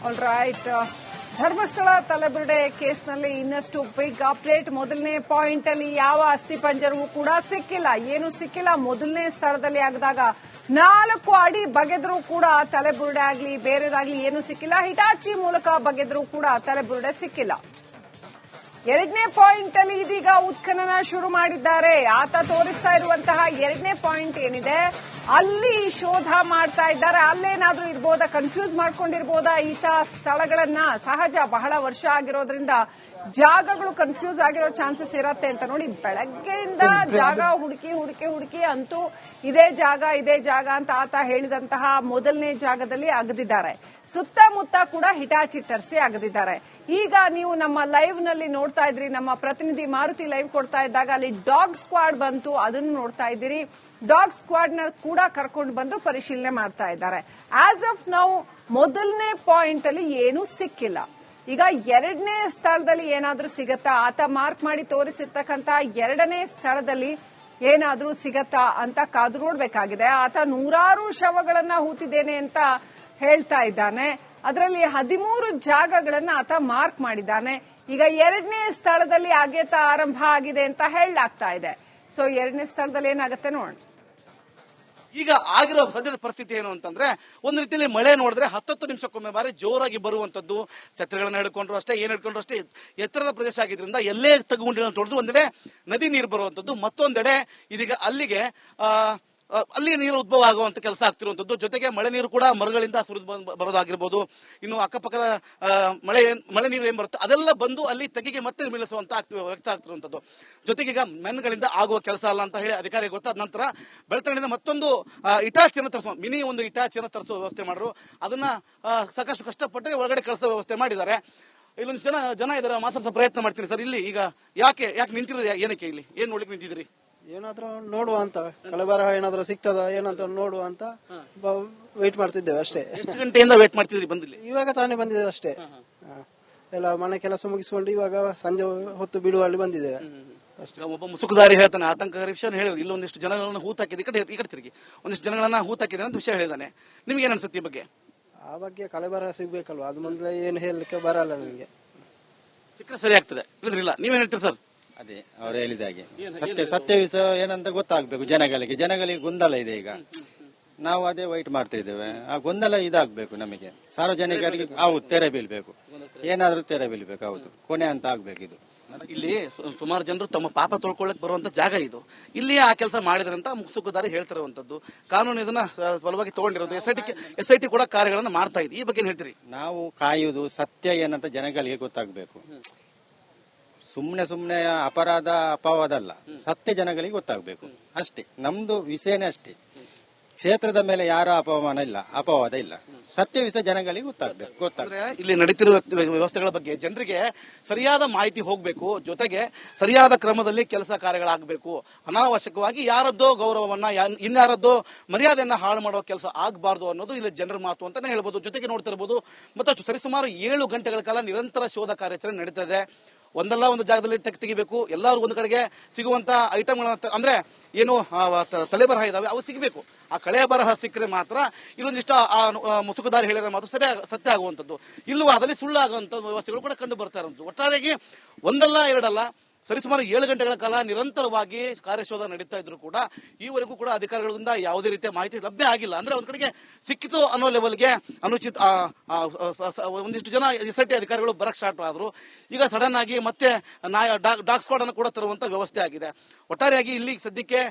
All right. Dharmasthala ತಲೆಬುರುಡೆ ಕೇಸ್ನಲ್ಲಿ ಇನ್ನಷ್ಟು big update. ಮೊದಲನೇ ಪಾಯಿಂಟ್ ಅಲ್ಲಿ ಯಾವ ಅಸ್ಥಿಪಂಜರವೂ ಕೂಡ ಸಿಕ್ಕಿಲ್ಲ, ಏನು ಸಿಕ್ಕಿಲ್ಲ. ಮೊದಲನೇ ಸ್ಥಳದಲ್ಲಿ ಆಗಿದಾಗ 4 ಅಡಿ ಬಗೆದರೂ ಕೂಡ ತಲೆಬುರುಡೆ ಆಗಲಿ ಬೇರೆದಾಗ್ಲಿ ಏನು ಸಿಕ್ಕಿಲ್ಲ. ಹಿಟಾಚಿ ಮೂಲಕ ಬಗೆದರೂ ಕೂಡ ತಲೆಬುರುಡೆ ಸಿಕ್ಕಿಲ್ಲ. ಎರಡನೇ ಪಾಯಿಂಟ್ ಅಲ್ಲಿ ಇದೀಗ ಉತ್ಖನನ ಶುರು ಮಾಡಿದ್ದಾರೆ. ಆತ ತೋರಿಸ್ತಾ ಇರುವಂತಹ ಎರಡನೇ ಪಾಯಿಂಟ್ ಏನಿದೆ ಅಲ್ಲಿ ಶೋಧ ಮಾಡ್ತಾ ಇದ್ದಾರೆ. ಅಲ್ಲೇನಾದ್ರೂ ಇರ್ಬೋದಾ, ಕನ್ಫ್ಯೂಸ್ ಮಾಡ್ಕೊಂಡಿರ್ಬೋದಾ ಈತ ಸ್ಥಳಗಳನ್ನ. ಸಹಜ, ಬಹಳ ವರ್ಷ ಆಗಿರೋದ್ರಿಂದ ಜಾಗಗಳು ಕನ್ಫ್ಯೂಸ್ ಆಗಿರೋ ಚಾನ್ಸಸ್ ಇರತ್ತೆ ಅಂತ. ನೋಡಿ, ಬೆಳಗ್ಗೆಯಿಂದ ಜಾಗ ಹುಡುಕಿ ಅಂತೂ ಇದೇ ಜಾಗ ಅಂತ ಆತ ಹೇಳಿದಂತಹ ಮೊದಲನೇ ಜಾಗದಲ್ಲಿ ಅಗದಿದ್ದಾರೆ. ಸುತ್ತಮುತ್ತ ಕೂಡ ಹಿಟಾಚಿ ತರಿಸಿ ಅಗದಿದ್ದಾರೆ. ಈಗ ನೀವು ನಮ್ಮ ಲೈವ್ ನಲ್ಲಿ ನೋಡ್ತಾ ಇದ್ರಿ, ನಮ್ಮ ಪ್ರತಿನಿಧಿ ಮಾರುತಿ ಲೈವ್ ಕೊಡ್ತಾ ಇದ್ದಾಗ ಅಲ್ಲಿ ಡಾಗ್ ಸ್ಕ್ವಾಡ್ ಬಂತು, ಅದನ್ನು ನೋಡ್ತಾ ಇದ್ದೀರಿ. ಡಾಗ್ ಸ್ಕ್ವಾಡ್ ನ ಕೂಡ ಕರ್ಕೊಂಡು ಬಂದು ಪರಿಶೀಲನೆ ಮಾಡ್ತಾ ಇದ್ದಾರೆ. ಆಸ್ ಆಫ್ ನೌ ಮೊದಲನೇ ಪಾಯಿಂಟ್ ಅಲ್ಲಿ ಏನೂ ಸಿಕ್ಕಿಲ್ಲ. ಈಗ ಎರಡನೇ ಸ್ಥಳದಲ್ಲಿ ಏನಾದ್ರೂ ಸಿಗತ್ತಾ, ಆತ ಮಾರ್ಕ್ ಮಾಡಿ ತೋರಿಸಿರ್ತಕ್ಕಂತ ಎರಡನೇ ಸ್ಥಳದಲ್ಲಿ ಏನಾದ್ರೂ ಸಿಗತ್ತಾ ಅಂತ ಕಾದು ನೋಡ್ಬೇಕಾಗಿದೆ. ಆತ 100 ಶವಗಳನ್ನ ಹೂತಿದ್ದೇನೆ ಅಂತ ಹೇಳ್ತಾ ಇದ್ದಾನೆ. ಅದರಲ್ಲಿ 13 ಜಾಗಗಳನ್ನ ಆತ ಮಾರ್ಕ್ ಮಾಡಿದ್ದಾನೆ. ಈಗ ಎರಡನೇ ಸ್ಥಳದಲ್ಲಿ ಅಗೆತ ಆರಂಭ ಆಗಿದೆ ಅಂತ ಹೇಳಲಾಗ್ತಾ ಇದೆ. ಸೊ ಎರಡನೇ ಸ್ಥಳದಲ್ಲಿ ಏನಾಗುತ್ತೆ ನೋಡೋಣ. ಈಗ ಆಗಿರೋ ಸದ್ಯದ ಪರಿಸ್ಥಿತಿ ಏನು ಅಂತಂದ್ರೆ, ಒಂದು ರೀತಿಯಲ್ಲಿ ಮಳೆ ನೋಡಿದ್ರೆ 10 ನಿಮಿಷಕ್ಕೊಮ್ಮೆ ಬಾರಿ ಜೋರಾಗಿ ಬರುವಂತದ್ದು. ಛತ್ರಿಗಳನ್ನ ಹಿಡ್ಕೊಂಡ್ರು ಅಷ್ಟೇ, ಏನ್ ಹಿಡ್ಕೊಂಡ್ರು ಅಷ್ಟೇ. ಎತ್ತರದ ಪ್ರದೇಶ ಆಗಿದ್ರಿಂದ ಎಲ್ಲೇ ತಗ್ಗುಂಡಿಗಳನ್ನು ತೊಳೆದು ಒಂದೆಡೆ ನದಿ ನೀರು ಬರುವಂತದ್ದು, ಮತ್ತೊಂದೆಡೆ ಇದೀಗ ಅಲ್ಲಿಗೆ ಅಲ್ಲಿ ನೀರು ಉದ್ಭವ ಆಗುವಂತ ಕೆಲಸ ಆಗ್ತಿರುವಂತದ್ದು. ಜೊತೆಗೆ ಮಳೆ ನೀರು ಕೂಡ ಮರಗಳಿಂದ ಸುರಿದು ಬರೋದಾಗಿರ್ಬೋದು. ಇನ್ನು ಅಕ್ಕಪಕ್ಕದ ಮಳೆ ನೀರು ಏನ್ ಬರುತ್ತೆ ಅದೆಲ್ಲ ಬಂದು ಅಲ್ಲಿ ತೆಗೆಗೆ ಮತ್ತೆ ನಿಲ್ಲಿಸುವಂತ ವ್ಯಕ್ತ ಆಗ್ತಿರುವಂತದ್ದು. ಜೊತೆಗೆ ಈಗ ಮೆನ್ಗಳಿಂದ ಆಗುವ ಕೆಲಸ ಅಲ್ಲ ಅಂತ ಹೇಳಿ ಅಧಿಕಾರಿಗೆ ಗೊತ್ತಾದ ನಂತರ ಬೆಳ್ತಂಗಡಿಯಿಂದ ಮತ್ತೊಂದು ಇಟಾಚಿಯನ್ನು ತರಿಸುವ ಮಿನಿ ಒಂದು ಇಟಾಚಿಯನ್ನು ತರಿಸುವ ವ್ಯವಸ್ಥೆ ಮಾಡಿದ್ರು. ಅದನ್ನ ಸಾಕಷ್ಟು ಕಷ್ಟಪಟ್ಟರೆ ಒಳಗಡೆ ಕಳಿಸೋ ವ್ಯವಸ್ಥೆ ಮಾಡಿದ್ದಾರೆ. ಇಲ್ಲೊಂದು ಜನ ಇದರ ಮಾತಾಡ್ಸೋ ಪ್ರಯತ್ನ ಮಾಡ್ತೀನಿ. ಸರ್, ಇಲ್ಲಿ ಈಗ ಯಾಕೆ ನಿಂತಿರೋದು, ಏನಕ್ಕೆ ಇಲ್ಲಿ ಏನ್ ನೋಡ್ಲಿಕ್ಕೆ ನಿಂತಿದ್ರಿ? ಏನಾದ್ರೂ ನೋಡುವ ಅಂತ, ಕಳೆಬರ ಏನಾದ್ರೂ ಸಿಗ್ತದ ಏನಂತ ನೋಡುವ ಅಂತ ವೇಟ್ ಮಾಡ್ತಿದ್ದೇವೆ ಅಷ್ಟೇ. ಎಷ್ಟು ಗಂಟೆಯಿಂದ ವೇಟ್ ಮಾಡ್ತಿದ್ರಿ ಬಂದಿಲ್ಲ? ಇವಾಗ ತಾನೇ ಬಂದಿದ್ದೇವೆ ಅಷ್ಟೇ. ಎಲ್ಲ ಮನೆ ಕೆಲಸ ಮುಗಿಸಿಕೊಂಡು ಇವಾಗ ಸಂಜೆ ಹೊತ್ತು ಬಿಡುವಲ್ಲಿ ಬಂದಿದ್ದೇವೆ ಅಷ್ಟೇ. ಒಬ್ಬ ಮುಸುಕುದಾರಿ ಹೇಳ್ತಾನೆ, ಆತಂಕಕಾರಿ ವಿಷಯ ಹೇಳಿದ್ರು. ಇಲ್ಲೊಂದಿಷ್ಟು ಜನಗಳನ್ನ ಹೂತಾಕಿದೆ, ಈ ಕಡೆ ತಿರುಗಿ ಒಂದಿಷ್ಟು ಜನಗಳನ್ನ ಹೂತಾಕಿದೆ ಅಂತ ವಿಷಯ ಹೇಳಿದಾನೆ. ನಿಮ್ಗೆ ಏನ್ ಅನ್ಸುತ್ತೆ ಈ ಬಗ್ಗೆ? ಆ ಬಗ್ಗೆ ಕಳೆಬರ ಸಿಗ್ಬೇಕಲ್ವಾ, ಅದು ಮೊದಲೇ ಏನು ಹೇಳಲಿಕ್ಕೆ ಬರಲ್ಲ ನನಗೆ. ಸಿಕ್ಕರೆ ಸರಿ ಆಗ್ತದೆ, ಇಲ್ಲದ್ರಿಲ್ಲ. ನೀವೇನ್ ಹೇಳ್ತೀರಿ ಸರ್? ಅದೇ ಅವ್ರು ಹೇಳಿದ ಹಾಗೆ ಸತ್ಯವಿಷ ಏನಂತ ಗೊತ್ತಾಗ್ಬೇಕು ಜನಗಳಿಗೆ ಗೊಂದಲ ಇದೆ. ಈಗ ನಾವು ಅದೇ ವೈಟ್ ಮಾಡ್ತಾ ಇದ್ದೇವೆ. ಆ ಗೊಂದಲ ಇದಾಗಬೇಕು, ನಮಗೆ ಸಾರ್ವಜನಿಕರಿಗೆ ತೆರೆ ಬೀಳ್ಬೇಕು, ಏನಾದ್ರೂ ತೆರೆ ಬೀಳ್ಬೇಕು. ಹೌದು, ಕೊನೆ ಅಂತ ಆಗ್ಬೇಕು. ಇದು ಇಲ್ಲಿ ಸುಮಾರು ಜನರು ತಮ್ಮ ಪಾಪ ತೊಳ್ಕೊಳ್ಳಕ್ ಬರುವಂತ ಜಾಗ ಇದು. ಇಲ್ಲಿ ಆ ಕೆಲಸ ಮಾಡಿದ್ರಂತ ಮುಸುಕುದಾರಿ ಹೇಳ್ತಿರುವಂತದ್ದು. ಕಾನೂನು ಇದನ್ನ ಬಲವಾಗಿ ತಗೊಂಡಿರೋದು. ಎಸ್ಐಟಿ ಕೂಡ ಕಾರ್ಯಗಳನ್ನ ಮಾಡ್ತಾ ಇದೆ. ಈ ಬಗ್ಗೆ ಏನ್ ಹೇಳ್ತೀರಿ? ನಾವು ಕಾಯುವುದು ಸತ್ಯ ಏನಂತ ಜನಗಳಿಗೆ ಗೊತ್ತಾಗ್ಬೇಕು. ಸುಮ್ನೆ ಅಪರಾಧ ಅಪವಾದ ಅಲ್ಲ, ಸತ್ಯ ಜನಗಳಿಗೆ ಗೊತ್ತಾಗಬೇಕು ಅಷ್ಟೇ. ನಮ್ದು ವಿಷಯನೇ ಅಷ್ಟೇ. ಕ್ಷೇತ್ರದ ಮೇಲೆ ಯಾರ ಅಪವಾದ ಇಲ್ಲ. ಸತ್ಯ ವಿಷಯ ಜನಗಳಿಗೆ ಗೊತ್ತಾಗಬೇಕು. ಇಲ್ಲಿ ನಡೀತಿರುವ ವ್ಯವಸ್ಥೆಗಳ ಬಗ್ಗೆ ಜನರಿಗೆ ಸರಿಯಾದ ಮಾಹಿತಿ ಹೋಗಬೇಕು. ಜೊತೆಗೆ ಸರಿಯಾದ ಕ್ರಮದಲ್ಲಿ ಕೆಲಸ ಕಾರ್ಯಗಳಾಗಬೇಕು. ಅನಾವಶ್ಯಕವಾಗಿ ಯಾರದ್ದೋ ಗೌರವವನ್ನ, ಇನ್ಯಾರದ್ದೋ ಮರ್ಯಾದೆಯನ್ನ ಹಾಳು ಮಾಡುವ ಕೆಲಸ ಆಗಬಾರ್ದು ಅನ್ನೋದು ಇಲ್ಲಿ ಜನರ ಮಾತು ಅಂತಾನೆ ಹೇಳ್ಬೋದು. ಜೊತೆಗೆ ನೋಡ್ತಿರ್ಬೋದು, ಮತ್ತು ಸರಿಸುಮಾರು 7 ಗಂಟೆಗಳ ಕಾಲ ನಿರಂತರ ಶೋಧ ಕಾರ್ಯಾಚರಣೆ ನಡೀತಾ ಇದೆ. ಒಂದಲ್ಲ ಒಂದು ಜಾಗದಲ್ಲಿ ತೆಗಿಬೇಕು. ಎಲ್ಲರೂ ಒಂದು ಕಡೆಗೆ ಸಿಗುವಂತ ಐಟಮ್ಗಳನ್ನ, ಅಂದ್ರೆ ಏನು ತಲೆಬರಹ ಇದಾವೆ ಅವು ಸಿಗಬೇಕು. ಆ ಕಳೆಯ ಬರಹ ಸಿಕ್ಕರೆ ಮಾತ್ರ ಇಲ್ಲೊಂದಿಷ್ಟು ಮುಸುಕುದಾರಿ ಹೇಳಿರೋ ಮಾತು ಸತ್ಯ ಆಗುವಂತದ್ದು. ಇಲ್ಲವೋ ಅದರಲ್ಲಿ ಸುಳ್ಳಾಗುವಂತ ವ್ಯವಸ್ಥೆಗಳು ಕೂಡ ಕಂಡು ಬರ್ತಾ ಇರುವಂತದ್ದು. ಒಟ್ಟಾರೆಯಾಗಿ ಒಂದಲ್ಲ ಎರಡಲ್ಲ ಸರಿಸುಮಾರು 7 ಗಂಟೆಗಳ ಕಾಲ ನಿರಂತರವಾಗಿ ಕಾರ್ಯಶೋಧ ನಡೀತಾ ಇದ್ರು ಕೂಡ ಈವರೆಗೂ ಕೂಡ ಅಧಿಕಾರಿಗಳಿಂದ ಯಾವುದೇ ರೀತಿಯ ಮಾಹಿತಿ ಲಭ್ಯ ಆಗಿಲ್ಲ. ಅಂದ್ರೆ ಒಂದ್ ಕಡೆಗೆ ಸಿಕ್ಕಿತು ಅನ್ನೋ ಲೆವೆಲ್ಗೆ ಅನುಚಿತ ಒಂದಿಷ್ಟು ಜನ ಎಸ್ಐಟಿ ಅಧಿಕಾರಿಗಳು ಬರಕ್ ಸ್ಟಾರ್ಟ್ ಆದ್ರು. ಈಗ ಸಡನ್ ಆಗಿ ಮತ್ತೆ ಡಾಗ್ ಸ್ಕ್ವಾಡ್ ಅನ್ನು ಕೂಡ ತರುವಂತ ವ್ಯವಸ್ಥೆ ಆಗಿದೆ. ಒಟ್ಟಾರೆಯಾಗಿ ಇಲ್ಲಿ ಸದ್ಯಕ್ಕೆ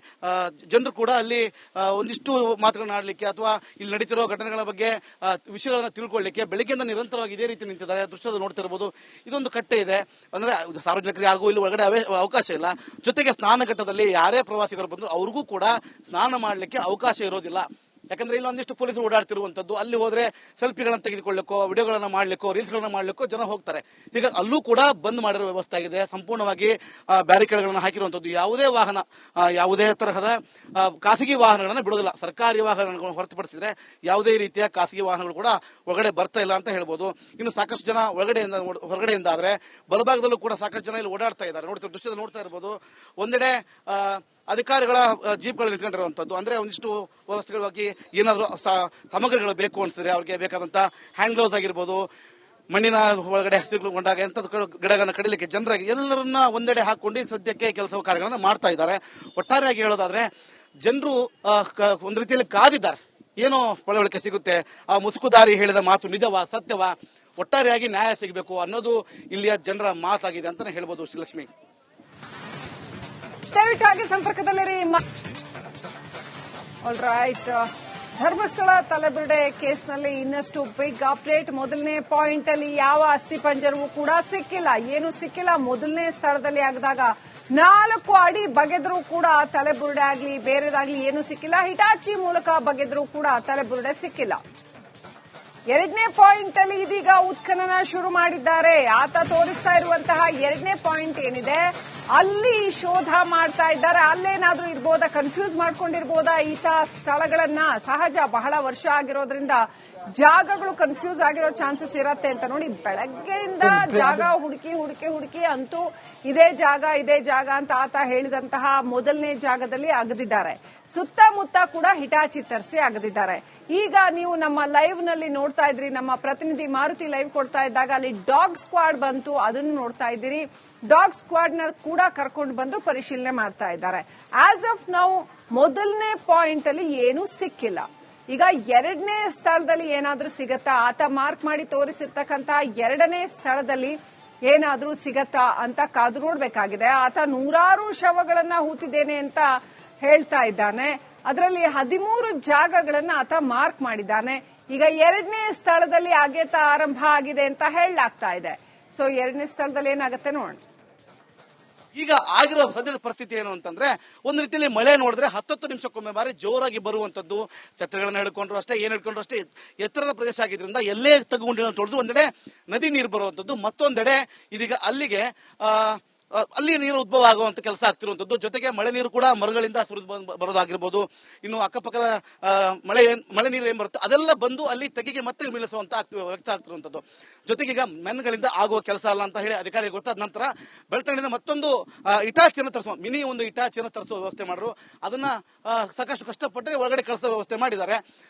ಜನರು ಕೂಡ ಅಲ್ಲಿ ಒಂದಿಷ್ಟು ಮಾತುಗಳನ್ನ ಆಡ್ಲಿಕ್ಕೆ ಅಥವಾ ಇಲ್ಲಿ ನಡೀತಿರೋ ಘಟನೆಗಳ ಬಗ್ಗೆ ವಿಷಯಗಳನ್ನ ತಿಳ್ಕೊಳ್ಳಿಕ್ಕೆ ಬೆಳಗ್ಗೆಯಿಂದ ನಿರಂತರವಾಗಿ ಇದೇ ರೀತಿ ನಿಂತಿದ್ದಾರೆ. ದೃಶ್ಯದ ನೋಡ್ತಿರಬಹುದು. ಇದೊಂದು ಕಟ್ಟೆ ಇದೆ. ಅಂದ್ರೆ ಸಾರ್ವಜನಿಕರಿಗೆ ಯಾರಿಗೂ ಇಲ್ಲಿ ಒಳಗಡೆ ಅವಕಾಶ ಇಲ್ಲ. ಜೊತೆಗೆ ಸ್ನಾನಘಟ್ಟದಲ್ಲಿ ಯಾರೇ ಪ್ರವಾಸಿಗರು ಬಂದ್ರು ಅವ್ರಿಗೂ ಕೂಡ ಸ್ನಾನ ಮಾಡ್ಲಿಕ್ಕೆ ಅವಕಾಶ ಇರೋದಿಲ್ಲ. ಯಾಕಂದ್ರೆ ಇಲ್ಲಿ ಒಂದಿಷ್ಟು ಪೊಲೀಸರು ಓಡಾಡ್ತಿರುವಂತದ್ದು. ಅಲ್ಲಿ ಹೋದ್ರೆ ಸೆಲ್ಫಿಗಳನ್ನ ತೆಗೆದುಕೊಳ್ಳಿಕ್ಕೋ, ವಿಡಿಯೋಗಳನ್ನ ಮಾಡ್ಲಿಕ್ಕೋ, ರೀಲ್ಸ್ ಗಳನ್ನ ಮಾಡ್ಲಿಕ್ಕೋ ಜನ ಹೋಗ್ತಾರೆ. ಈಗ ಅಲ್ಲೂ ಕೂಡ ಬಂದ್ ಮಾಡಿರೋ ವ್ಯವಸ್ಥೆ ಆಗಿದೆ. ಸಂಪೂರ್ಣವಾಗಿ ಬ್ಯಾರಿಕೇಡ್ಗಳನ್ನ ಹಾಕಿರುವಂತದ್ದು. ಯಾವುದೇ ತರಹದ ಖಾಸಗಿ ವಾಹನಗಳನ್ನ ಬಿಡೋದಿಲ್ಲ. ಸರ್ಕಾರಿ ವಾಹನಗಳನ್ನು ಹೊರತುಪಡಿಸಿದ್ರೆ ಯಾವುದೇ ರೀತಿಯ ಖಾಸಗಿ ವಾಹನಗಳು ಕೂಡ ಒಳಗಡೆ ಬರ್ತಾ ಇಲ್ಲ ಅಂತ ಹೇಳ್ಬೋದು. ಇನ್ನು ಸಾಕಷ್ಟು ಜನ ಹೊರಗಡೆಯಿಂದ ಆದ್ರೆ ಬಲಭಾಗದಲ್ಲೂ ಕೂಡ ಸಾಕಷ್ಟು ಜನ ಇಲ್ಲಿ ಓಡಾಡ್ತಾ ಇದ್ದಾರೆ. ದೃಶ್ಯದ ನೋಡ್ತಾ ಇರ್ಬೋದು. ಒಂದೆಡೆ ಅಧಿಕಾರಿಗಳ ಜೀಪ್ಗಳು ನಿಂತ್ಕೊಂಡಿರುವಂತದ್ದು. ಅಂದ್ರೆ ಒಂದಿಷ್ಟು ವ್ಯವಸ್ಥೆಗಳ ಬಗ್ಗೆ ಏನಾದರೂ ಸಾಮಗ್ರಿಗಳು ಬೇಕು ಅನ್ಸಿದ್ರೆ ಅವ್ರಿಗೆ ಬೇಕಾದಂತ ಹ್ಯಾಂಡ್ ಗ್ಲೌಸ್ ಆಗಿರ್ಬೋದು, ಮಣ್ಣಿನ ಒಳಗಡೆ ಹಸಿರುಗೊಂಡಾಗ ಎಂಥದ್ದು ಗಿಡಗಳನ್ನ ಕಡಿಲಿಕ್ಕೆ ಜನರಿಗೆ ಎಲ್ಲರನ್ನ ಒಂದೆಡೆ ಹಾಕೊಂಡು ಸದ್ಯಕ್ಕೆ ಕೆಲಸ ಕಾರ್ಯಗಳನ್ನ ಮಾಡ್ತಾ ಇದ್ದಾರೆ. ಒಟ್ಟಾರೆಯಾಗಿ ಹೇಳೋದಾದ್ರೆ ಜನರು ಒಂದು ರೀತಿಯಲ್ಲಿ ಕಾದಿದ್ದಾರೆ, ಏನೋ ಪಳವಳಿಕೆ ಸಿಗುತ್ತೆ, ಆ ಮುಸುಕುದಾರಿ ಹೇಳಿದ ಮಾತು ನಿಜವಾ ಸತ್ಯವಾ, ಒಟ್ಟಾರೆಯಾಗಿ ನ್ಯಾಯ ಸಿಗಬೇಕು ಅನ್ನೋದು ಇಲ್ಲಿಯ ಜನರ ಮಾತಾಗಿದೆ ಅಂತಾನೆ ಹೇಳ್ಬೋದು. ಶ್ರೀಲಕ್ಷ್ಮಿ, ದಯವಿಟ್ಟಾಗಿ ಸಂಪರ್ಕದಲ್ಲಿರಿ. ಆಲ್ ರೈಟ್, ಧರ್ಮಸ್ಥಳ ತಲೆಬುರುಡೆ ಕೇಸ್ನಲ್ಲಿ ಇನ್ನಷ್ಟು ಬಿಗ್ ಅಪ್ಡೇಟ್. ಮೊದಲನೇ ಪಾಯಿಂಟ್ ಅಲ್ಲಿ ಯಾವ ಅಸ್ಥಿಪಂಜರವೂ ಕೂಡ ಸಿಕ್ಕಿಲ್ಲ, ಏನು ಸಿಕ್ಕಿಲ್ಲ. ಮೊದಲನೇ ಸ್ಥಳದಲ್ಲಿ ಆಗಿದಾಗ 4 ಅಡಿ ಬಗೆದ್ರೂ ಕೂಡ ತಲೆಬುರುಡೆ ಆಗ್ಲಿ ಬೇರೆದಾಗ್ಲಿ ಏನು ಸಿಕ್ಕಿಲ್ಲ. ಹಿಟಾಚಿ ಮೂಲಕ ಬಗೆದ್ರೂ ಕೂಡ ತಲೆಬುರುಡೆ ಸಿಕ್ಕಿಲ್ಲ. ಎರಡನೇ ಪಾಯಿಂಟ್ ಅಲ್ಲಿ ಇದೀಗ ಉತ್ಖನನ ಶುರು ಮಾಡಿದ್ದಾರೆ. ಆತ ತೋರಿಸ್ತಾ ಇರುವಂತಹ ಎರಡನೇ ಪಾಯಿಂಟ್ ಏನಿದೆ ಅಲ್ಲಿ ಶೋಧ ಮಾಡ್ತಾ ಇದ್ದಾರೆ. ಅಲ್ಲೇನಾದ್ರೂ ಇರ್ಬೋದಾ, ಕನ್ಫ್ಯೂಸ್ ಮಾಡ್ಕೊಂಡಿರ್ಬೋದಾ ಈತ ಸ್ಥಳಗಳನ್ನ? ಸಹಜ, ಬಹಳ ವರ್ಷ ಆಗಿರೋದ್ರಿಂದ ಜಾಗಗಳು ಕನ್ಫ್ಯೂಸ್ ಆಗಿರೋ ಚಾನ್ಸಸ್ ಇರತ್ತೆ ಅಂತ. ನೋಡಿ, ಬೆಳಗ್ಗೆಯಿಂದ ಜಾಗ ಹುಡುಕಿ ಅಂತೂ ಇದೇ ಜಾಗ ಅಂತ ಆತ ಹೇಳಿದಂತಹ ಮೊದಲನೇ ಜಾಗದಲ್ಲಿ ಅಗದಿದ್ದಾರೆ. ಸುತ್ತಮುತ್ತ ಕೂಡ ಹಿಟಾಚಿ ತರಿಸಿ ಅಗದಿದ್ದಾರೆ. ಈಗ ನೀವು ನಮ್ಮ ಲೈವ್ ನಲ್ಲಿ ನೋಡ್ತಾ ಇದ್ರಿ, ನಮ್ಮ ಪ್ರತಿನಿಧಿ ಮಾರುತಿ ಲೈವ್ ಕೊಡ್ತಾ ಇದ್ದಾಗ ಅಲ್ಲಿ ಡಾಗ್ ಸ್ಕ್ವಾಡ್ ಬಂತು, ಅದನ್ನು ನೋಡ್ತಾ ಇದ್ದೀರಿ. ಡಾಗ್ ಸ್ಕ್ವಾಡ್ ನ ಕೂಡ ಕರ್ಕೊಂಡು ಬಂದು ಪರಿಶೀಲನೆ ಮಾಡ್ತಾ ಇದ್ದಾರೆ. ಆಸ್ ಆಫ್ ನೌ ಮೊದಲನೇ ಪಾಯಿಂಟ್ ಅಲ್ಲಿ ಏನೂ ಸಿಕ್ಕಿಲ್ಲ. ಈಗ ಎರಡನೇ ಸ್ಥಳದಲ್ಲಿ ಏನಾದ್ರೂ ಸಿಗತ್ತಾ, ಆತ ಮಾರ್ಕ್ ಮಾಡಿ ತೋರಿಸಿರ್ತಕ್ಕಂತ ಎರಡನೇ ಸ್ಥಳದಲ್ಲಿ ಏನಾದ್ರೂ ಸಿಗತ್ತಾ ಅಂತ ಕಾದು ನೋಡ್ಬೇಕಾಗಿದೆ. ಆತ 100 ಶವಗಳನ್ನ ಹೂತಿದ್ದೇನೆ ಅಂತ ಹೇಳ್ತಾ ಇದ್ದಾನೆ. ಅದರಲ್ಲಿ 13 ಜಾಗಗಳನ್ನ ಆತ ಮಾರ್ಕ್ ಮಾಡಿದ್ದಾನೆ. ಈಗ ಎರಡನೇ ಸ್ಥಳದಲ್ಲಿ ಅಗೆತ ಆರಂಭ ಆಗಿದೆ ಅಂತ ಹೇಳಲಾಗ್ತಾ ಇದೆ. ಸೊ ಎರಡನೇ ಸ್ಥಳದಲ್ಲಿ ಏನಾಗುತ್ತೆ ನೋಡೋಣ. ಈಗ ಆಗಿರೋ ಸದ್ಯದ ಪರಿಸ್ಥಿತಿ ಏನು ಅಂತಂದ್ರೆ, ಒಂದು ರೀತಿಯಲ್ಲಿ ಮಳೆ ನೋಡಿದ್ರೆ 10 ನಿಮಿಷಕ್ಕೊಮ್ಮೆ ಬಾರಿ ಜೋರಾಗಿ ಬರುವಂತದ್ದು. ಛತ್ರಿಗಳನ್ನ ಹಿಡ್ಕೊಂಡ್ರು ಅಷ್ಟೇ, ಏನ್ ಹಿಡ್ಕೊಂಡ್ರು ಅಷ್ಟೇ. ಎತ್ತರದ ಪ್ರದೇಶ ಆಗಿದ್ರಿಂದ ಎಲ್ಲೇ ತಗುಂಡಿನ ತೊಳೆದು ಒಂದೆಡೆ ನದಿ ನೀರು ಬರುವಂತದ್ದು, ಮತ್ತೊಂದೆಡೆ ಇದೀಗ ಅಲ್ಲಿಗೆ ಅಲ್ಲಿ ನೀರು ಉದ್ಭವ ಆಗುವಂತ ಕೆಲಸ ಆಗ್ತಿರುವಂತದ್ದು. ಜೊತೆಗೆ ಮಳೆ ನೀರು ಕೂಡ ಮರಗಳಿಂದ ಸುರಿದು ಬರೋದಾಗಿರ್ಬೋದು, ಇನ್ನು ಅಕ್ಕಪಕ್ಕದ ಮಳೆ ನೀರು ಏನ್ ಬರುತ್ತೆ ಅದೆಲ್ಲ ಬಂದು ಅಲ್ಲಿ ತೆಗೆಗೆ ಮತ್ತೆ ಮೀಳಿಸುವಂತ ವ್ಯಕ್ತ ಆಗ್ತಿರುವಂತದ್ದು. ಜೊತೆಗೆ ಈಗ ಮೆನ್ಗಳಿಂದ ಆಗುವ ಕೆಲಸ ಅಲ್ಲ ಅಂತ ಹೇಳಿ ಅಧಿಕಾರಿಗೆ ಗೊತ್ತಾದ ನಂತರ ಬೆಳ್ತಂಗಡಿಯಿಂದ ಮತ್ತೊಂದು ಇಟಾಚಿಯನ್ನು ತರಿಸುವ ಒಂದು ಇಟಾಚಿಯನ್ನು ತರಿಸುವ ವ್ಯವಸ್ಥೆ ಮಾಡಿದ್ರು. ಅದನ್ನ ಸಾಕಷ್ಟು ಕಷ್ಟಪಟ್ಟರೆ ಒಳಗಡೆ ಕಳಿಸೋ ವ್ಯವಸ್ಥೆ ಮಾಡಿದ್ದಾರೆ.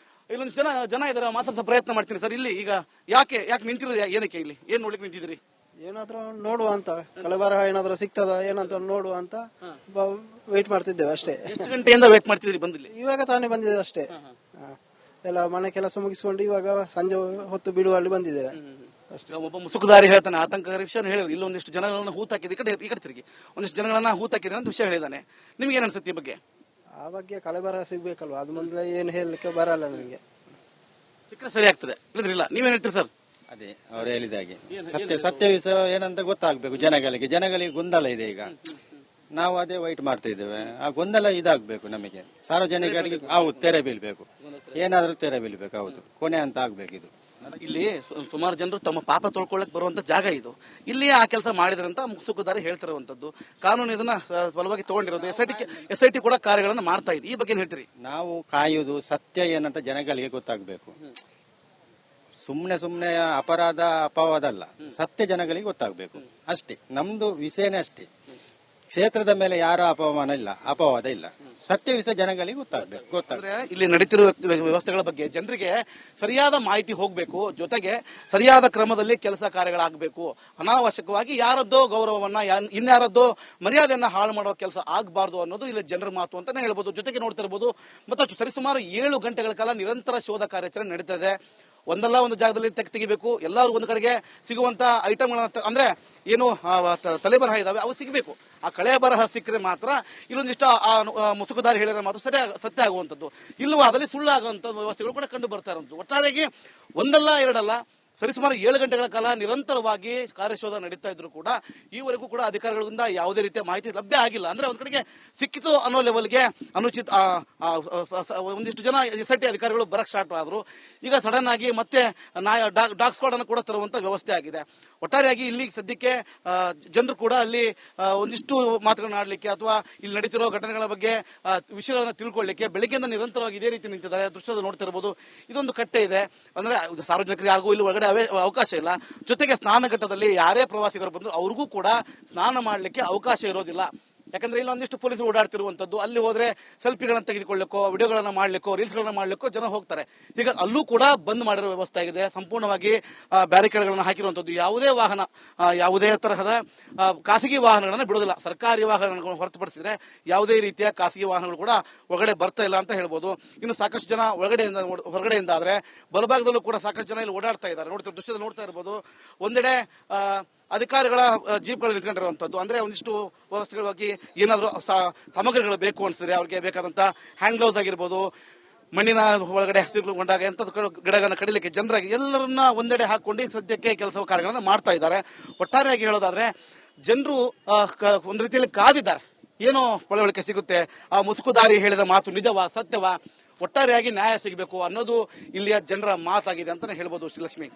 ಇಲ್ಲೊಂದು ಜನ ಇದಾರೆ, ಮಾತಾಡ್ಸೋ ಪ್ರಯತ್ನ ಮಾಡ್ತೀನಿ. ಸರ್, ಇಲ್ಲಿ ಈಗ ಯಾಕೆ ನಿಂತಿರೋದು, ಏನಕ್ಕೆ ಇಲ್ಲಿ ಏನ್ ನೋಡ್ಲಿಕ್ಕೆ ನಿಂತಿದ್ರಿ? ಏನಾದ್ರೂ ನೋಡುವ ಅಂತ, ಕಳೆಬರಹ ಏನಾದ್ರೂ ಸಿಗ್ತದ ಏನಂತ ನೋಡುವ ಅಂತ ವೇಟ್ ಮಾಡ್ತಿದ್ದೇವೆ ಅಷ್ಟೇ. ಎಷ್ಟು ಗಂಟೆಯಿಂದ ವೇಟ್ ಮಾಡ್ತಿದ್ರಿ ಬಂದಿಲ್ಲ? ಇವಾಗ ತಾನೇ ಬಂದಿದ್ದೇವೆ ಅಷ್ಟೇ. ಎಲ್ಲ ಮನೆ ಕೆಲಸ ಮುಗಿಸಿಕೊಂಡು ಇವಾಗ ಸಂಜೆ ಹೊತ್ತು ಬಿಡುವಲ್ಲಿ ಬಂದಿದ್ದೇವೆ ಅಷ್ಟೇ. ಒಬ್ಬ ಮುಸುಕುದಾರಿ ಹೇಳ್ತಾನೆ, ಆತಂಕಕಾರಿ ವಿಷಯ ಹೇಳಿದ್ರು. ಇಲ್ಲೊಂದಿಷ್ಟು ಜನಗಳನ್ನ ಹೂತಾಕಿದ ಈ ಕಡೆ ತಿರುಗಿ ಒಂದಿಷ್ಟು ಜನಗಳನ್ನ ಹೂತಾಕಿದ ಅಂತ ವಿಷಯ ಹೇಳಿದಾನೆ. ನಿಮ್ಗೆ ಏನ್ ಅನ್ಸುತ್ತೆ ಈ ಬಗ್ಗೆ? ಆ ಬಗ್ಗೆ ಕಳೆಬರಹ ಸಿಗ್ಬೇಕಲ್ವಾ, ಅದು ಮೊದಲೇ ಏನು ಹೇಳಲಿಕ್ಕೆ ಬರಲ್ಲ ನನಗೆ. ಸಿಕ್ಕರೆ ಸರಿ ಆಗ್ತದೆ, ಇಲ್ಲದ್ರಿಲ್ಲ. ನೀವೇನ್ ಹೇಳ್ತೀರಿ ಸರ್? ಅದೇ ಅವ್ರು ಹೇಳಿದಾಗೆ ಸತ್ಯ ವಿಷಯ ಏನಂತ ಗೊತ್ತಾಗ್ಬೇಕು ಜನಗಳಿಗೆ ಗೊಂದಲ ಇದೆ. ಈಗ ನಾವು ಅದೇ ವೈಟ್ ಮಾಡ್ತಾ ಇದ್ದೇವೆ. ಆ ಗೊಂದಲ ಇದಾಗಬೇಕು ನಮಗೆ, ಸಾರ್ವಜನಿಕರಿಗೆ ತೆರೆ ಬೀಳ್ಬೇಕು, ಏನಾದ್ರೂ ತೆರೆ ಬೀಳ್ಬೇಕು. ಹೌದು, ಕೊನೆ ಅಂತ ಆಗ್ಬೇಕು. ಇದು ಇಲ್ಲಿ ಸುಮಾರು ಜನರು ತಮ್ಮ ಪಾಪ ತೊಳ್ಕೊಳ್ಳಕ್ ಬರುವಂತ ಜಾಗ ಇದು. ಇಲ್ಲಿ ಆ ಕೆಲಸ ಮಾಡಿದ್ರಂತ ಮುಸುಕುದಾರಿ ಹೇಳ್ತಿರುವಂತದ್ದು. ಕಾನೂನು ಇದನ್ನ ಬಲವಾಗಿ ತಗೊಂಡಿರೋದು. SIT ಕೂಡ ಕಾರ್ಯಗಳನ್ನ ಮಾಡ್ತಾ ಇದೆ. ಈ ಬಗ್ಗೆ ಏನ್ ಹೇಳ್ತೀರಿ? ನಾವು ಕಾಯುವುದು ಸತ್ಯ ಏನಂತ ಜನಗಳಿಗೆ ಗೊತ್ತಾಗ್ಬೇಕು. ಸುಮ್ನೆ ಅಪವಾದ ಅಲ್ಲ, ಸತ್ಯ ಜನಗಳಿಗೆ ಗೊತ್ತಾಗ್ಬೇಕು ಅಷ್ಟೇ. ನಮ್ದು ವಿಷಯನೇ ಅಷ್ಟೇ. ಕ್ಷೇತ್ರದ ಮೇಲೆ ಯಾರ ಅಪವಾದ ಇಲ್ಲ. ಸತ್ಯ ವಿಷಯ ಜನಗಳಿಗೆ ಗೊತ್ತಾಗ್ಬೇಕು. ಇಲ್ಲಿ ನಡೀತಿರುವ ವ್ಯವಸ್ಥೆಗಳ ಬಗ್ಗೆ ಜನರಿಗೆ ಸರಿಯಾದ ಮಾಹಿತಿ ಹೋಗ್ಬೇಕು. ಜೊತೆಗೆ ಸರಿಯಾದ ಕ್ರಮದಲ್ಲಿ ಕೆಲಸ ಕಾರ್ಯಗಳಾಗಬೇಕು. ಅನಾವಶ್ಯಕವಾಗಿ ಯಾರದ್ದೋ ಗೌರವವನ್ನ, ಇನ್ಯಾರದ್ದೋ ಮರ್ಯಾದೆಯನ್ನ ಹಾಳು ಮಾಡುವ ಕೆಲಸ ಆಗಬಾರ್ದು ಅನ್ನೋದು ಇಲ್ಲಿ ಜನರ ಮಾತು ಅಂತಾನೆ ಹೇಳ್ಬೋದು. ಜೊತೆಗೆ ನೋಡ್ತಿರ್ಬೋದು, ಮತ್ತು ಸರಿಸುಮಾರು 7 ಗಂಟೆಗಳ ಕಾಲ ನಿರಂತರ ಶೋಧ ಕಾರ್ಯಾಚರಣೆ ನಡೀತಾ ಇದೆ. ಒಂದಲ್ಲ ಒಂದು ಜಾಗದಲ್ಲಿ ತೆಗಿಬೇಕು. ಎಲ್ಲರೂ ಒಂದು ಕಡೆಗೆ ಸಿಗುವಂತ ಐಟಮ್ಗಳನ್ನ, ಅಂದ್ರೆ ಏನು ತಲೆಬರಹ ಇದಾವೆ ಅವು ಸಿಗಬೇಕು. ಆ ಕಳೆ ಬರಹ ಸಿಕ್ಕರೆ ಮಾತ್ರ ಇಲ್ಲೊಂದಿಷ್ಟು ಮುಸುಕುದಾರಿ ಹೇಳಿರೋ ಮಾತು ಸತ್ಯ ಆಗುವಂತದ್ದು. ಇಲ್ಲವಾದಲ್ಲಿ ಸುಳ್ಳಾಗುವಂತ ವ್ಯವಸ್ಥೆಗಳು ಕೂಡ ಕಂಡು ಬರ್ತಾ ಇರುವಂತದ್ದು. ಒಟ್ಟಾರೆಯಾಗಿ ಒಂದಲ್ಲ ಎರಡಲ್ಲ ಸರಿಸುಮಾರು 7 ಗಂಟೆಗಳ ಕಾಲ ನಿರಂತರವಾಗಿ ಕಾರ್ಯಶೋಧ ನಡೀತಾ ಇದ್ರು ಕೂಡ ಈವರೆಗೂ ಕೂಡ ಅಧಿಕಾರಿಗಳಿಂದ ಯಾವುದೇ ರೀತಿಯ ಮಾಹಿತಿ ಲಭ್ಯ ಆಗಿಲ್ಲ. ಅಂದ್ರೆ ಒಂದ್ ಕಡೆಗೆ ಸಿಕ್ಕಿತು ಅನ್ನೋ ಲೆವೆಲ್ಗೆ ಅನುಚಿತ ಒಂದಿಷ್ಟು ಜನ SIT ಅಧಿಕಾರಿಗಳು ಬರಕ್ ಸ್ಟಾರ್ಟ್ ಆದ್ರು. ಈಗ ಸಡನ್ ಆಗಿ ಮತ್ತೆ ಡಾಗ್ ಸ್ಕ್ವಾಡ್ ಅನ್ನು ಕೂಡ ತರುವಂತ ವ್ಯವಸ್ಥೆ ಆಗಿದೆ. ಒಟ್ಟಾರೆಯಾಗಿ ಇಲ್ಲಿ ಸದ್ಯಕ್ಕೆ ಜನರು ಕೂಡ ಅಲ್ಲಿ ಒಂದಿಷ್ಟು ಮಾತುಗಳನ್ನ ಆಡ್ಲಿಕ್ಕೆ ಅಥವಾ ಇಲ್ಲಿ ನಡೀತಿರೋ ಘಟನೆಗಳ ಬಗ್ಗೆ ವಿಷಯಗಳನ್ನ ತಿಳ್ಕೊಳ್ಳಿಕ್ಕೆ ಬೆಳಗ್ಗೆಯಿಂದ ನಿರಂತರವಾಗಿ ಇದೇ ರೀತಿ ನಿಂತಿದ್ದಾರೆ. ದೃಶ್ಯದ ನೋಡ್ತಿರಬಹುದು. ಇದೊಂದು ಕಟ್ಟೆ ಇದೆ. ಅಂದ್ರೆ ಸಾರ್ವಜನಿಕರು ಯಾರಿಗೂ ಇಲ್ಲಿ ಒಳಗಡೆ ಅವಕಾಶ ಇಲ್ಲ. ಜೊತೆಗೆ ಸ್ನಾನ ಘಟ್ಟದಲ್ಲಿ ಯಾರೇ ಪ್ರವಾಸಿಗರು ಬಂದ್ರು ಅವ್ರಿಗೂ ಕೂಡ ಸ್ನಾನ ಮಾಡ್ಲಿಕ್ಕೆ ಅವಕಾಶ ಇರೋದಿಲ್ಲ. ಯಾಕಂದ್ರೆ ಇಲ್ಲಿ ಒಂದಿಷ್ಟು ಪೊಲೀಸರು ಓಡಾಡ್ತಿರುವಂತದ್ದು, ಅಲ್ಲಿ ಹೋದ್ರೆ ಸೆಲ್ಫಿಗಳನ್ನ ತೆಗೆದುಕೊಳ್ಳಿಕ್ಕೋ, ವಿಡಿಯೋಗಳನ್ನ ಮಾಡ್ಲಿಕ್ಕೋ, ರೀಲ್ಸ್ಗಳನ್ನ ಮಾಡ್ಲಿಕ್ಕೋ ಜನ ಹೋಗ್ತಾರೆ. ಈಗ ಅಲ್ಲೂ ಕೂಡ ಬಂದ್ ಮಾಡಿರೋ ವ್ಯವಸ್ಥೆ ಆಗಿದೆ. ಸಂಪೂರ್ಣವಾಗಿ ಬ್ಯಾರಿಕೇಡ್ಗಳನ್ನ ಹಾಕಿರುವಂತದ್ದು. ಯಾವುದೇ ವಾಹನ, ಯಾವುದೇ ತರಹದ ಖಾಸಗಿ ವಾಹನಗಳನ್ನ ಬಿಡೋದಿಲ್ಲ. ಸರ್ಕಾರಿ ವಾಹನಗಳನ್ನು ಹೊರತುಪಡಿಸಿದ್ರೆ ಯಾವುದೇ ರೀತಿಯ ಖಾಸಗಿ ವಾಹನಗಳು ಕೂಡ ಒಳಗಡೆ ಬರ್ತಾ ಇಲ್ಲ ಅಂತ ಹೇಳ್ಬೋದು. ಇನ್ನು ಸಾಕಷ್ಟು ಜನ ಹೊರಗಡೆಯಿಂದ ಆದ್ರೆ ಬಲಭಾಗದಲ್ಲೂ ಕೂಡ ಸಾಕಷ್ಟು ಜನ ಇಲ್ಲಿ ಓಡಾಡ್ತಾ ಇದ್ದಾರೆ. ದೃಶ್ಯದಲ್ಲಿ ನೋಡ್ತಾ ಇರ್ಬೋದು. ಒಂದೆಡೆ ಅಧಿಕಾರಿಗಳ ಜೀಪ್ಗಳು ನಿಂತ್ಕೊಂಡಿರುವಂತದ್ದು. ಅಂದ್ರೆ ಒಂದಿಷ್ಟು ವ್ಯವಸ್ಥೆಗಳಾಗಿ ಏನಾದರೂ ಸಾಮಗ್ರಿಗಳು ಬೇಕು ಅನ್ಸಿದ್ರೆ ಅವ್ರಿಗೆ ಬೇಕಾದಂತ ಹ್ಯಾಂಡ್ ಗ್ಲೌಸ್ ಆಗಿರ್ಬೋದು, ಮಣ್ಣಿನ ಒಳಗಡೆ ಹಸಿರುಗೊಂಡಾಗ ಎಂಥದ್ದು ಗಿಡಗಳನ್ನ ಕಡಿಲಿಕ್ಕೆ ಜನರಾಗಿ ಎಲ್ಲರನ್ನ ಒಂದೆಡೆ ಹಾಕೊಂಡು ಸದ್ಯಕ್ಕೆ ಕೆಲಸ ಕಾರ್ಯಗಳನ್ನ ಮಾಡ್ತಾ ಇದ್ದಾರೆ. ಒಟ್ಟಾರೆಯಾಗಿ ಹೇಳೋದಾದ್ರೆ ಜನರು ಒಂದು ರೀತಿಯಲ್ಲಿ ಕಾದಿದ್ದಾರೆ. ಏನೋ ಪಳವಳಿಕೆ ಸಿಗುತ್ತೆ, ಆ ಮುಸುಕುದಾರಿ ಹೇಳಿದ ಮಾತು ನಿಜವಾ ಸತ್ಯವಾ, ಒಟ್ಟಾರೆಯಾಗಿ ನ್ಯಾಯ ಸಿಗಬೇಕು ಅನ್ನೋದು ಇಲ್ಲಿಯ ಜನರ ಮಾತಾಗಿದೆ ಅಂತಾನೆ ಹೇಳ್ಬೋದು. ಶ್ರೀಲಕ್ಷ್ಮಿ.